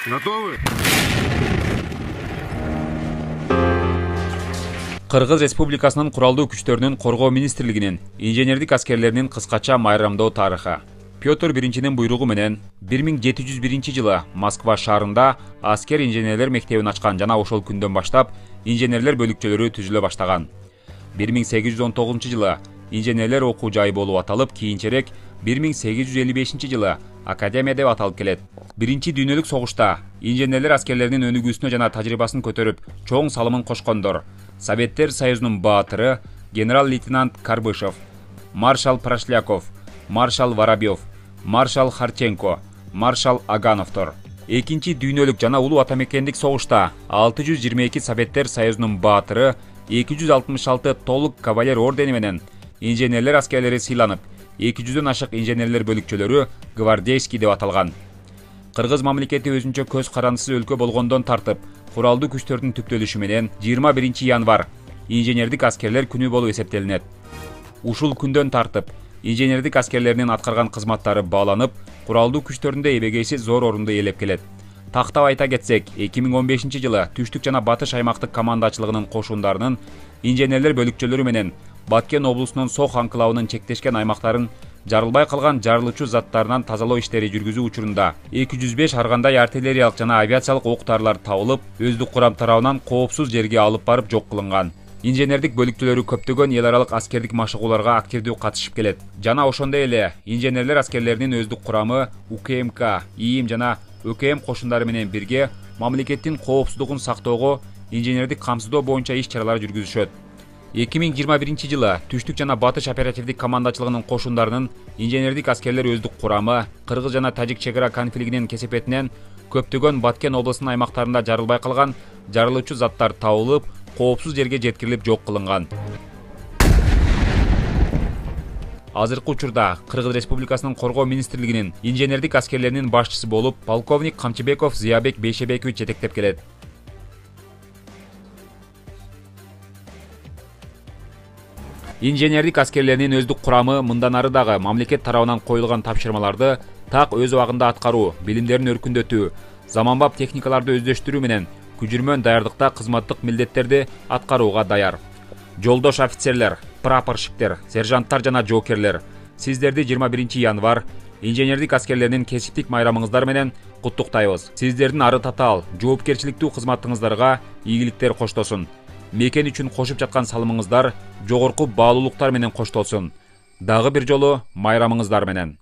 Готовы? Кыргыз Республикасынын куралдуу күчтөрүнүн коргоо министрлигинин инженердик аскерлеринин кыскача майрамдоо тарыхы. Петр I буйругу менен 1701 жылы Москва шаарында аскер инженерлер мектебин ачкан жана ошол күндөн баштап инженерлер бөлүкчөлөрү түзүлө баштаган. 1819 жылы инженерлер окуу жайы болуп аталып, кийинчерээк 1855 жылы Академия деп аталып келет. Биринчи дүйнөлүк согушта инженерлер аскерлеринин өнүгүүсүнө жана тажрыйбасын көтөрүп, чоң салымын кошкондор Советтер Союзунун баатыры генерал-лейтенант Карбышев, маршал Прошляков, маршал Воробьев, маршал Харченко, маршал Агановтор. Экинчи дүйнөлүк жана улуу атамекендик согушта 622 Советтер Союзунун баатыры 266 толук кавалер ордени менен инженерлер аскерлери сыйланып, 200дөн ашык инженерлер бөлүкчөлөрү гвардейский деп аталган. Кыргыз мамлекети өзүнчө көз карандысыз өлкө болгондон тартып, куралдуу күчтөрдүн түптөлүшү менен 21 январь инженердик аскерлер күнү болуп эсептелинет. Ушул күндөн тартып, инженердик аскерлеринин аткарган кызматтары бааланып, куралдуу күчтөрүндө эбегейсиз зор орунду ээлеп келет. Тактап айта кетсек, 2015 жылы түштүк жана батыш аймактык командачылыгынын кошундарынын инженерлер бөлүкчөлөрү менен Баткен облусунун Сох анклавынын чектешкен аймактарын жарылбай калган жарылуучу заттарынан тазалоо иштери жүргүзүү учурунда 205 ар кандай артиллериялык жана авиациялык ок-дарылар табылып, өздүк курам тарабынан коопсуз жерге алып барып жок кылынган. Инженердик бөлүктөлөрү көптөгөн эл аралык аскердик машыгууларга активдүү катышып келет. Жана ошондой эле инженерлер аскерлеринин өздүк курамы УКМК, ИИМ жана ÖKM кошундары менен бирге мамлекеттин коопсуздугун сактоого инженердик камсыздоо боюнча иш-чаралар жүргүзүшөт. 2021 жылы түштүк жана батыш оперативдик командачылыгынын кошундарынын инженердик аскерлер өздүк курамы Кыргыз жана Тажик чек-ара конфликтинин кесепетинен көптөгөн Баткен облусунун аймактарында жарылбай калган жарылуучу заттар табылып, коопсуз жерге жеткирилип жок кылынган. Азыркы учурда Кыргыз Республикасынын коргоо министрлигинин инженердик аскерлеринин башчысы болуп полковник Камчыбеков Зыябек Бейшебекович жетектеп келет. Инженердик аскерлеринин өздүк курамы мындан ары дагы мамлекет тарабынан коюлган тапшырмаларды так өз убагында аткаруу, билимдерин өркүндөтүү, заманбап техникаларды өздөштүрүү менен күжүрмөн даярдыкта кызматтык милдеттерди аткарууга даяр. Жолдош офицерлер, прапорщиктер, сержанттар жана жоокерлер, сиздерди 21 январь инженердик аскерлеринин кесиптик майрамыңыздар менен куттуктайбыз. Сиздердин ары татаал, жоопкерчиликтүү кызматыңыздарга ийгиликтер коштолсун. Мекен үчүн кошуп жаткан салымыңыздар жогорку баалуулуктар менен коштолсун. Дагы бир жолу майрамыңыздар менен.